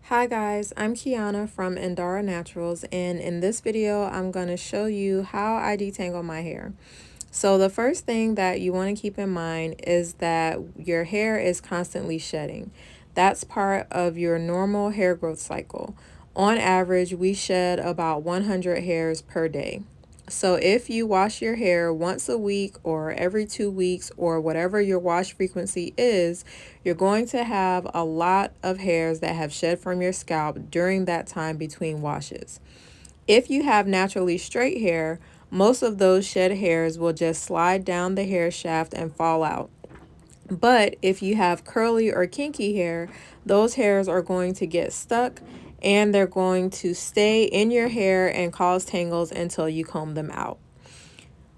Hi guys, I'm Kiana from Endara Naturals, and in this video I'm going to show you how I detangle my hair. So the first thing that you want to keep in mind is that your hair is constantly shedding. That's part of your normal hair growth cycle. On average, we shed about 100 hairs per day. So if you wash your hair once a week or every 2 weeks or whatever your wash frequency is, you're going to have a lot of hairs that have shed from your scalp during that time between washes. If you have naturally straight hair, most of those shed hairs will just slide down the hair shaft and fall out. But if you have curly or kinky hair, those hairs are going to get stuck and they're going to stay in your hair and cause tangles until you comb them out.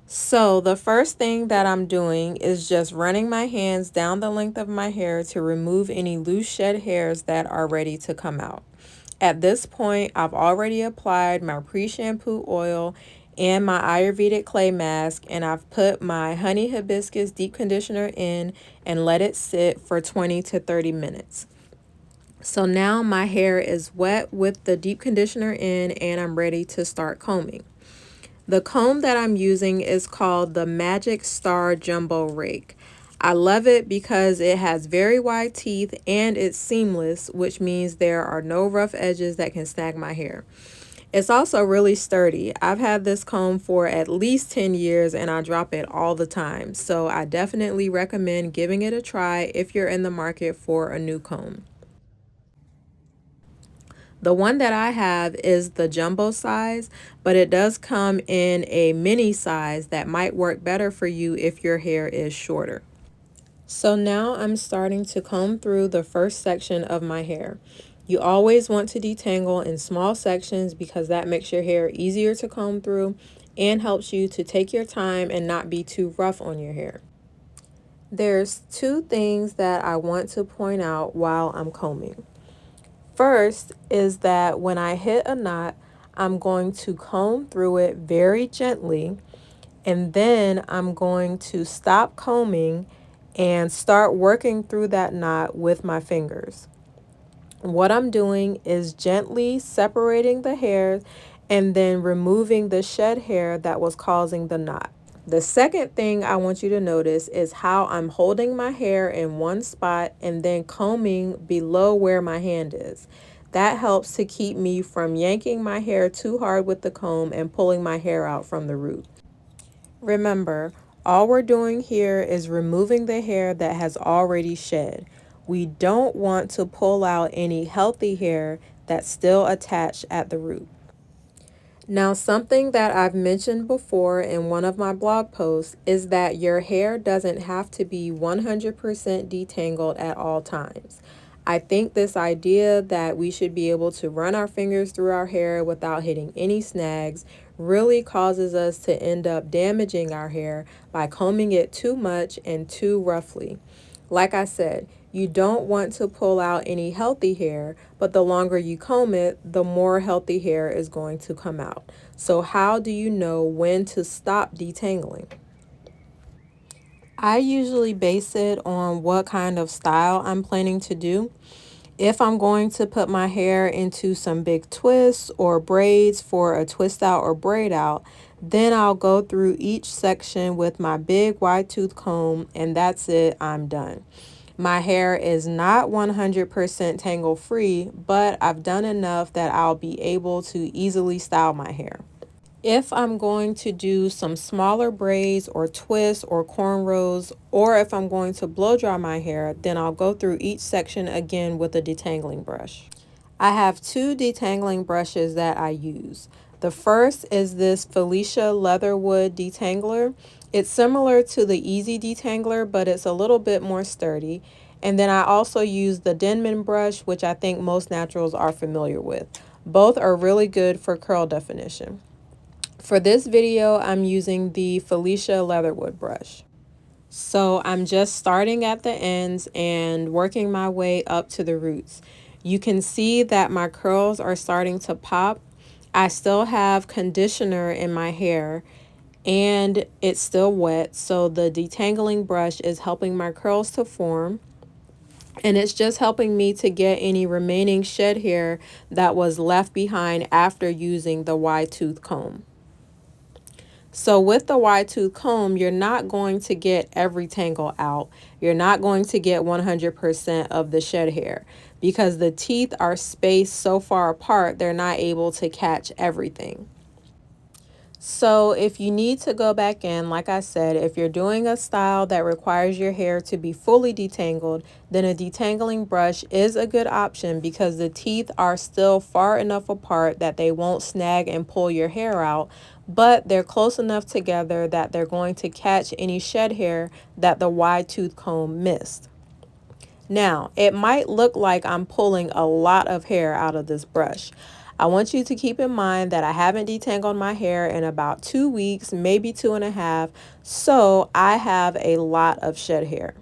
So the first thing that I'm doing is just running my hands down the length of my hair to remove any loose shed hairs that are ready to come out. At this point, I've already applied my pre-shampoo oil and my Ayurvedic clay mask, and I've put my honey hibiscus deep conditioner in and let it sit for 20 to 30 minutes. So now my hair is wet with the deep conditioner in and I'm ready to start combing. The comb that I'm using is called the Magic Star Jumbo Rake. I love it because it has very wide teeth and it's seamless, which means there are no rough edges that can snag my hair. It's also really sturdy. I've had this comb for at least 10 years and I drop it all the time. So I definitely recommend giving it a try if you're in the market for a new comb. The one that I have is the jumbo size, but it does come in a mini size that might work better for you if your hair is shorter. So now I'm starting to comb through the first section of my hair. You always want to detangle in small sections because that makes your hair easier to comb through and helps you to take your time and not be too rough on your hair. There's two things that I want to point out while I'm combing. First is that when I hit a knot, I'm going to comb through it very gently, and then I'm going to stop combing and start working through that knot with my fingers. What I'm doing is gently separating the hairs and then removing the shed hair that was causing the knot. The second thing I want you to notice is how I'm holding my hair in one spot and then combing below where my hand is. That helps to keep me from yanking my hair too hard with the comb and pulling my hair out from the root. Remember, all we're doing here is removing the hair that has already shed. We don't want to pull out any healthy hair that's still attached at the root. Now, something that I've mentioned before in one of my blog posts is that your hair doesn't have to be 100% detangled at all times. I think this idea that we should be able to run our fingers through our hair without hitting any snags really causes us to end up damaging our hair by combing it too much and too roughly. Like I said, you don't want to pull out any healthy hair, but the longer you comb it, the more healthy hair is going to come out. So how do you know when to stop detangling? I usually base it on what kind of style I'm planning to do. If I'm going to put my hair into some big twists or braids for a twist out or braid out, then I'll go through each section with my big wide tooth comb and that's it, I'm done. My hair is not 100% tangle free, but I've done enough that I'll be able to easily style my hair. If I'm going to do some smaller braids or twists or cornrows, or if I'm going to blow dry my hair, then I'll go through each section again with a detangling brush. I have two detangling brushes that I use. The first is this Felicia Leatherwood detangler. It's similar to the Easy detangler, but it's a little bit more sturdy. And then I also use the Denman brush, which I think most naturals are familiar with. Both are really good for curl definition. For this video, I'm using the Felicia Leatherwood brush. So I'm just starting at the ends and working my way up to the roots. You can see that my curls are starting to pop. I still have conditioner in my hair and it's still wet, so the detangling brush is helping my curls to form. And it's just helping me to get any remaining shed hair that was left behind after using the wide tooth comb. So with the wide tooth comb, you're not going to get every tangle out. You're not going to get 100% of the shed hair because the teeth are spaced so far apart, they're not able to catch everything. So if you need to go back in, like I said, if you're doing a style that requires your hair to be fully detangled, then a detangling brush is a good option because the teeth are still far enough apart that they won't snag and pull your hair out, but they're close enough together that they're going to catch any shed hair that the wide tooth comb missed. Now, it might look like I'm pulling a lot of hair out of this brush. I want you to keep in mind that I haven't detangled my hair in about 2 weeks, maybe 2.5, so I have a lot of shed hair.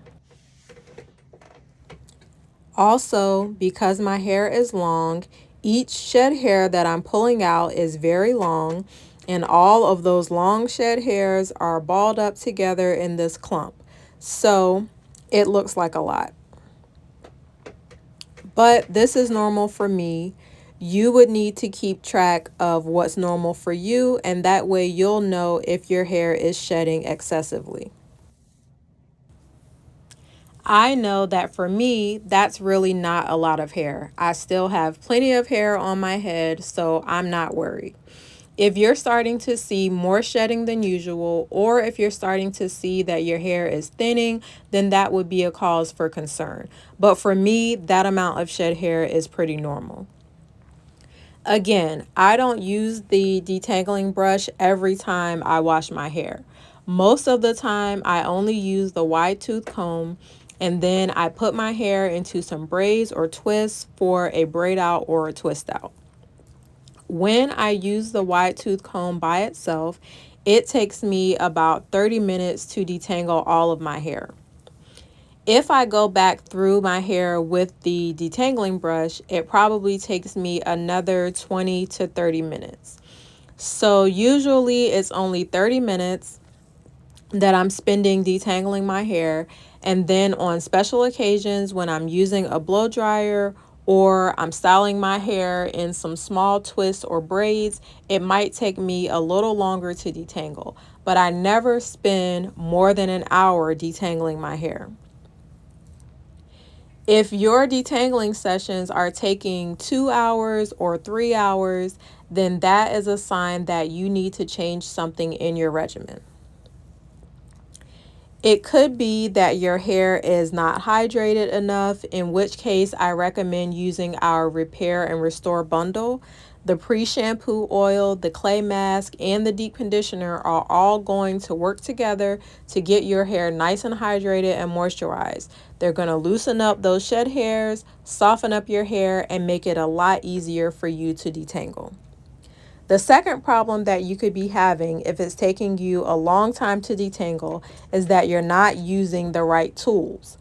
Also, because my hair is long, each shed hair that I'm pulling out is very long, and all of those long shed hairs are balled up together in this clump. So it looks like a lot. But this is normal for me. You would need to keep track of what's normal for you, and that way you'll know if your hair is shedding excessively. I know that for me, that's really not a lot of hair. I still have plenty of hair on my head, so I'm not worried. If you're starting to see more shedding than usual, or if you're starting to see that your hair is thinning, then that would be a cause for concern. But for me, that amount of shed hair is pretty normal. Again, I don't use the detangling brush every time I wash my hair. Most of the time, I only use the wide tooth comb, and then I put my hair into some braids or twists for a braid out or a twist out. When I use the wide tooth comb by itself, it takes me about 30 minutes to detangle all of my hair. If I go back through my hair with the detangling brush, it probably takes me another 20 to 30 minutes. So usually it's only 30 minutes that I'm spending detangling my hair. And then on special occasions when I'm using a blow dryer or I'm styling my hair in some small twists or braids, it might take me a little longer to detangle. But I never spend more than an hour detangling my hair. If your detangling sessions are taking 2 hours or 3 hours, then that is a sign that you need to change something in your regimen. It could be that your hair is not hydrated enough, in which case I recommend using our Repair and Restore bundle. The pre-shampoo oil, the clay mask, and the deep conditioner are all going to work together to get your hair nice and hydrated and moisturized. They're going to loosen up those shed hairs, soften up your hair, and make it a lot easier for you to detangle. The second problem that you could be having if it's taking you a long time to detangle is that you're not using the right tools.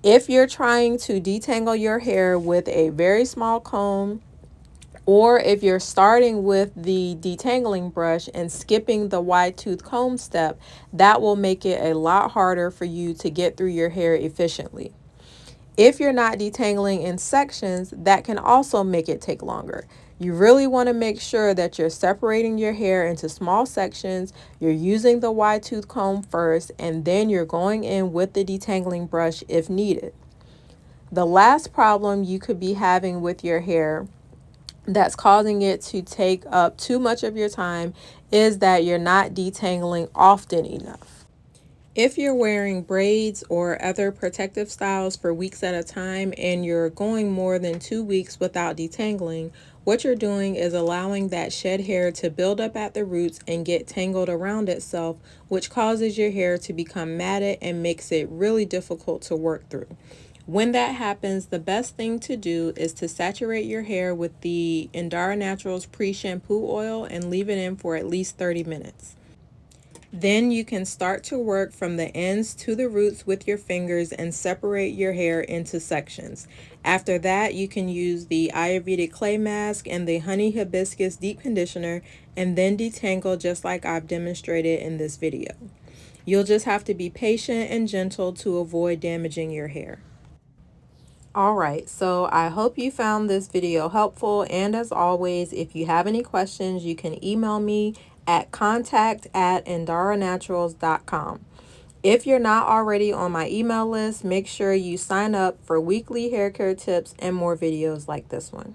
If you're trying to detangle your hair with a very small comb, or if you're starting with the detangling brush and skipping the wide tooth comb step, that will make it a lot harder for you to get through your hair efficiently. If you're not detangling in sections, that can also make it take longer. You really want to make sure that you're separating your hair into small sections, you're using the wide tooth comb first, and then you're going in with the detangling brush if needed. The last problem you could be having with your hair that's causing it to take up too much of your time is that you're not detangling often enough. If you're wearing braids or other protective styles for weeks at a time and you're going more than 2 weeks without detangling, what you're doing is allowing that shed hair to build up at the roots and get tangled around itself, which causes your hair to become matted and makes it really difficult to work through. When that happens, the best thing to do is to saturate your hair with the Endara Naturals pre-shampoo oil and leave it in for at least 30 minutes. Then you can start to work from the ends to the roots with your fingers and separate your hair into sections. After that, you can use the Ayurvedic clay mask and the honey hibiscus deep conditioner and then detangle just like I've demonstrated in this video. You'll just have to be patient and gentle to avoid damaging your hair. All right, so I hope you found this video helpful. And as always, if you have any questions, you can email me at contact@endaranaturals.com. If you're not already on my email list, make sure you sign up for weekly hair care tips and more videos like this one.